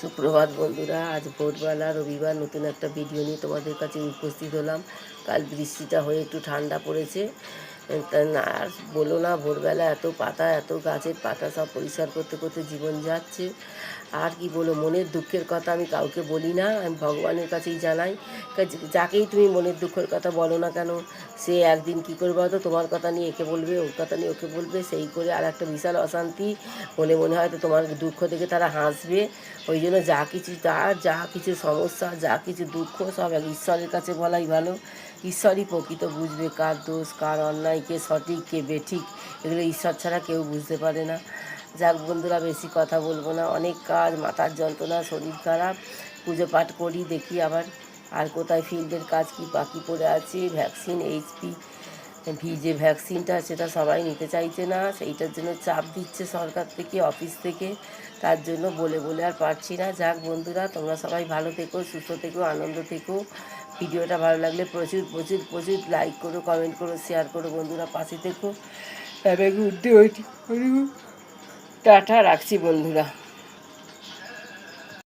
সুপ্রভাত বন্ধুরা, আজ ভোরবেলা রবিবার নতুন একটা ভিডিও নিয়ে তোমাদের কাছে উপস্থিত হলাম। কাল বৃষ্টিটা হয়ে একটু ঠান্ডা পড়েছে। তা না আর বলো না, ভোরবেলা এত পাতা, এত গাছের পাতা সব পরিষ্কার করতে করতে জীবন যাচ্ছে। আর কি বলো, মনের দুঃখের কথা আমি কাউকে বলি না, আমি ভগবানের কাছেই জানাই। যাকেই তুমি মনের দুঃখের কথা বলো না কেন, সে একদিন কী করবে হয়তো তোমার কথা নিয়ে একে বলবে, ওর কথা নিয়ে ওকে বলবে, সেই করে আর একটা বিশাল অশান্তি। মনে মনে হয়তো তোমার দুঃখ দেখে তারা হাসবে। ওই জন্য যা কিছু সমস্যা, যা কিছু দুঃখ সব এক ঈশ্বরের কাছে বলাই ভালো। ঈশ্বরই প্রকৃত বুঝবে কার দোষ, কার অন্যায়, কে সঠিক, কে বেঠিক, এগুলো ঈশ্বর ছাড়া কেউ বুঝতে পারে না। যাক বন্ধুরা, বেশি কথা বলবো না, অনেক কাজ, মাথার যন্ত্রণা, শরীর খারাপ। পুজো পাঠ করি, দেখি আবার আর কোথায় ফিল্ডের কাজ কি বাকি পড়ে আছে। ভ্যাকসিন ভি যে ভ্যাকসিনটা, সেটা সবাই নিতে চাইছে না, সেইটার জন্য চাপ দিচ্ছে সরকার থেকে, অফিস থেকে। তার জন্য বলে বলে আর পারছি না। যাক বন্ধুরা, তোমরা সবাই ভালো থেকো, সুস্থ থেকো, আনন্দ থেকো। ভিডিওটা ভালো লাগলে প্রচুর প্রচুর প্রচুর লাইক করো, কমেন্ট করো, শেয়ার করো বন্ধুরা, পাশে থেকো। Have a good day. Tata, রাখছি বন্ধুরা।